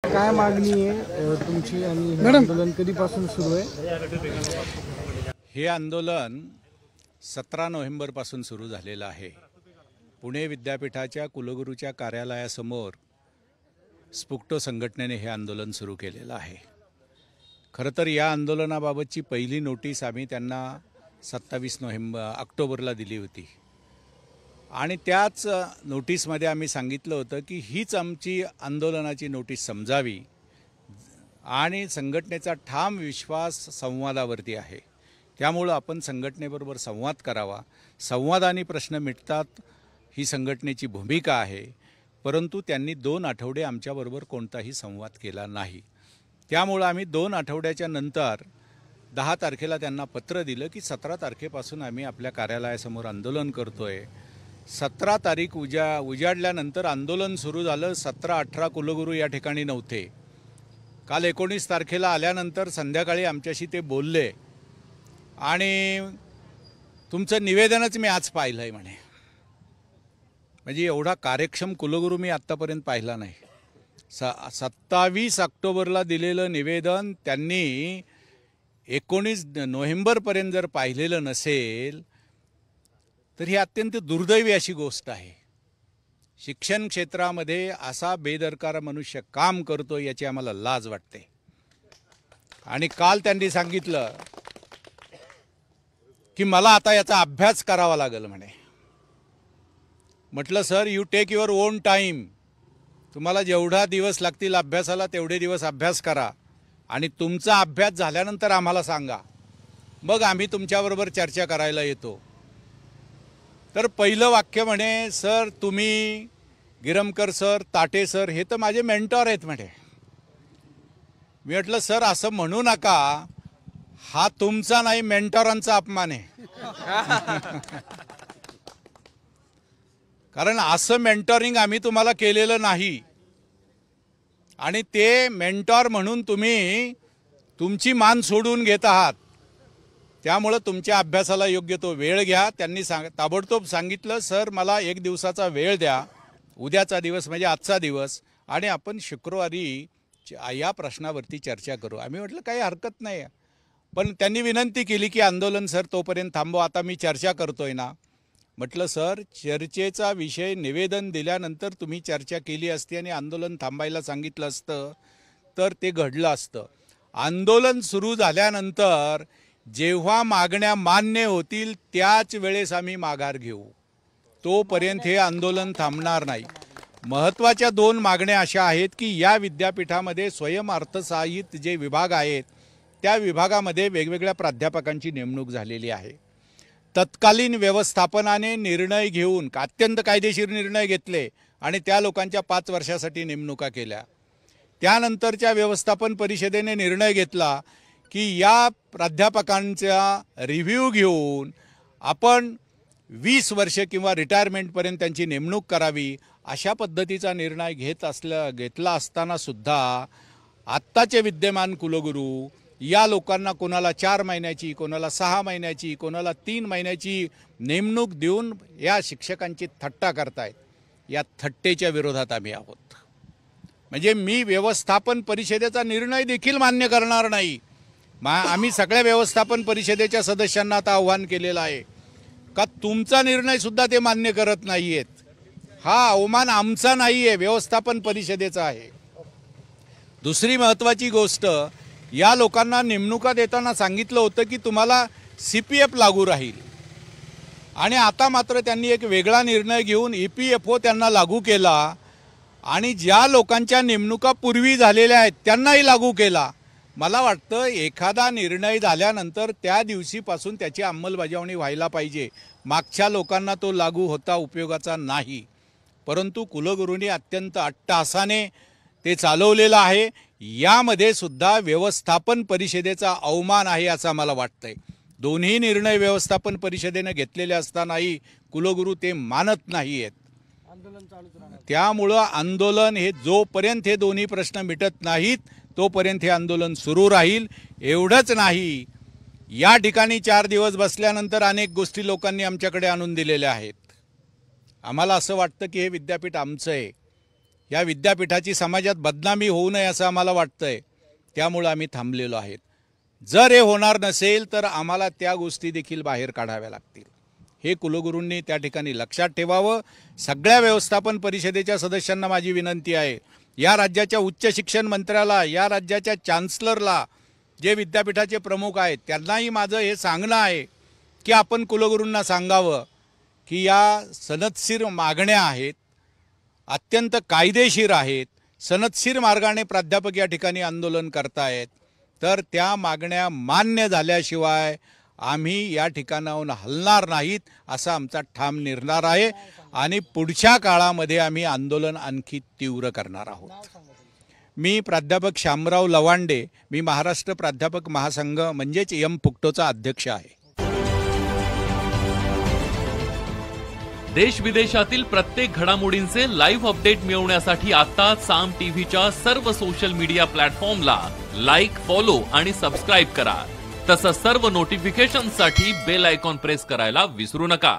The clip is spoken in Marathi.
काय मागणी आहे तुमची आणि हे आंदोलन कधीपासून सुरू आहे? हे आंदोलन 17 नोव्हेंबरपासून सुरू झालेलं आहे। पुणे विद्यापीठाच्या कुलगुरूच्या कार्यालयासमोर स्पुक्टो संघटनेने हे आंदोलन सुरू केलेलं आहे। खरं तर या आंदोलनाबाबतची पहिली नोटीस आम्ही त्यांना 27 ऑक्टोबरला दिली होती आणि त्याच नोटीसमध्ये आम्ही सांगितलं होतं की हीच आमची आंदोलनाची नोटीस समजावी आणि संघटनेचा ठाम विश्वास संवादावरती आहे। त्यामुळे आपण संघटनेबरोबर संवाद करावा, संवादाने प्रश्न मिटतात ही संघटनेची भूमिका आहे। परंतु त्यांनी 2 आठवडे आमच्याबरोबर कोणताही संवाद केला नाही। त्यामुळे आम्ही 2 आठवड्याच्या नंतर 10 तारखेला त्यांना पत्र दिलं की 17 तारखेपासून आम्ही आपल्या कार्यालयासमोर आंदोलन करतोय। 17 तारीख उजाडल्यानंतर आंदोलन सुरू झालं। 17-18 कुलगुरू या ठिकाणी नव्हते। काल 19 तारखेला आल्यानंतर संध्याकाळी आमच्याशी ते बोलले आणि तुमचं निवेदनच मी आज पाहिलं आहे म्हणे। म्हणजे एवढा कार्यक्षम कुलगुरू मी आत्तापर्यंत पाहिला नाही। 27 ऑक्टोबरला दिलेलं निवेदन त्यांनी 19 नोव्हेंबरपर्यंत जर पाहिलेलं नसेल तर ही अत्यंत दुर्दैवी अशी गोष्ट आहे। शिक्षण क्षेत्रामध्ये असा बेदरकार मनुष्य काम करतो याची आम्हाला लाज वाटते। आणि काल त्यांनी सांगितलं की मला आता याचा अभ्यास करावा लागेल म्हणे। म्हटलं sir you take your own time, तुम्हाला जेवढा दिवस लागतील अभ्यासाला तेवढे दिवस अभ्यास करा आणि तुमचा अभ्यास झाल्यानंतर आम्हाला सांगा, मग आम्ही तुमच्याबरोबर चर्चा करायला येतो। तर पहिलं वाक्य म्हणे सर तुम्ही गिरमकर सर, ताटे सर हे तर माझे मेंटॉर आहेत म्हणे। मी म्हटलं सर असं म्हणू नका, हा तुमचा नाही मेंटॉरांचा अपमान आहे। कारण असं मेंटॉरिंग आम्ही तुम्हाला केलेलं नाही आणि ते मेंटॉर म्हणून तुम्ही तुमची मान सोडून घेत आहात। त्यामुळे तुमच्या अभ्यासाला योग्य तो वेळ घ्या। त्यांनी ताबडतोब सांगितलं सर मला 1 दिवसाचा वेळ द्या, उद्याचा दिवस म्हणजे आजचा दिवस, आणि आपण शुक्रवारी या प्रश्नावरती चर्चा करू। आम्ही म्हटलं काही हरकत नाही। पण त्यांनी विनंती केली की आंदोलन सर तोपर्यंत थांबवा, आता मी चर्चा करतोय ना। म्हटलं सर चर्चेचा विषय निवेदन दिल्यानंतर तुम्ही चर्चा केली असती आणि आंदोलन थांबायला सांगितलं असतं तर ते घडलं असतं। आंदोलन सुरू झाल्यानंतर जेव्हा मागण्या मान्य होतील त्याच वेळेस आम्ही माघार घेऊ, तोपर्यंत हे आंदोलन थांबणार नाही। महत्त्वाच्या 2 मागण्या अशा आहेत की या विद्यापीठामध्ये स्वयं अर्थसहाय्यित जे विभाग आहेत त्या विभागामध्ये वेगवेगळ्या प्राध्यापकांची नेमणूक झालेली आहे। तत्कालीन व्यवस्थापनाने निर्णय घेऊन अत्यंत कायदेशीर निर्णय घेतले आणि त्या लोकांच्या 5 वर्षासाठी नेमणुका केल्या। त्यानंतरच्या व्यवस्थापन परिषदेने निर्णय घेतला की या प्राध्यापकांचा रिव्ह्यू घेऊन आपण 20 वर्ष किंवा रिटायरमेंटपर्यंत त्यांची नेमणूक करावी, अशा पद्धतीचा निर्णय घेतला असताना सुद्धा आत्ताचे विद्यमान कुलगुरू या लोकांना कोणाला 4 महिन्याची, कोणाला 6 महिन्याची, कोणाला 3 महिन्याची नेमणूक देऊन या शिक्षकांची थट्टा करतायत। या थट्टेच्या विरोधात आम्ही आहोत। म्हणजे मी व्यवस्थापन परिषदेचा निर्णय देखील मान्य करणार नाही। आम्ही सगळ्या व्यवस्थापन परिषदेच्या सदस्यांना आता आव्हान केलेलं आहे का तुमचा निर्णय सुद्धा ते मान्य करत नाहीयेत। हा अवमान आमचा नाहीये, व्यवस्थापन परिषदेचा आहे। दुसरी महत्त्वाची गोष्ट, या लोकांना नेमणुका देताना सांगितलं होतं की तुम्हाला CPF लागू राहील आणि आता मात्र त्यांनी एक वेगळा निर्णय घेऊन EPFO त्यांना लागू केला आणि ज्या लोकांच्या नेमणुका पूर्वी झालेल्या आहेत त्यांनाही लागू केला। मला वाटतं एखादा निर्णय झाल्यानंतर त्या दिवशीपासून त्याची अंमलबजावणी व्हायला पाहिजे। मागच्या लोकांना तो लागू होता उपयोगाचा नाही, परंतु कुलगुरूंनी अत्यंत अट्टहासाने ते चालवलेलं आहे। यामध्ये सुद्धा व्यवस्थापन परिषदेचा अवमान आहे असं मला वाटतंय। दोन्ही निर्णय व्यवस्थापन परिषदेने घेतलेले असतानाही कुलगुरू ते मानत नाहीयेत। त्यामुळे आंदोलन हे जोपर्यंत हे दोन्ही प्रश्न मिटत नाहीत तोपर्यंत हे आंदोलन सुरू राहील। एवढंच नाही, या ठिकाणी 4 दिवस बसल्यानंतर अनेक गोष्टी लोकांनी आमच्याकडे आणून दिलेल्या आहेत। आम्हाला असं वाटतं की हे विद्यापीठ आमचं आहे, या विद्यापीठाची समाजात बदनामी होऊ नये असं आम्हाला वाटतंय, त्यामुळं आम्ही थांबलेलो आहेत. जर हे होणार नसेल तर आम्हाला त्या गोष्टी देखील बाहेर काढाव्या लागतील. हे कुलगुरूंनी त्या ठिकाणी लक्षात ठेवावं. सगळ्या व्यवस्थापन परिषदेच्या सदस्यांना माझी विनंती आहे, या राज्याच्या उच्च शिक्षण मंत्र्याला, या राज्याच्या चान्सलरला, जे विद्यापीठाचे प्रमुख आहेत त्यांनाही माझं हे सांगणं आहे की आपण कुलगुरूंना सांगावं की या सनदशीर मागण्या आहेत, अत्यंत कायदेशीर आहेत, सनदशीर मार्गाने प्राध्यापक या ठिकाणी आंदोलन करतायत, तर त्या मागण्या मान्य झाल्याशिवाय आम्ही या ठिकाणाहून हलणार नाहीत असा आमचा ठाम निर्धार आहे आणि पुढच्या काळामध्ये आम्ही आंदोलन आणखी तीव्र करणार आहोत. मी प्राध्यापक शामराव लवांडे, मी महाराष्ट्र प्राध्यापक महासंघ म्हणजेच फुकटोचा अध्यक्ष आहे. देश विदेशातील प्रत्येक घडामोडींचे लाईव्ह अपडेट मिळवण्यासाठी आता साम टीव्हीच्या सर्व सोशल मीडिया प्लॅटफॉर्मला लाईक, फॉलो आणि सबस्क्राईब करा. तसंच सर्व नोटिफिकेशनसाठी बेल आयकॉन प्रेस करायला विसरू नका.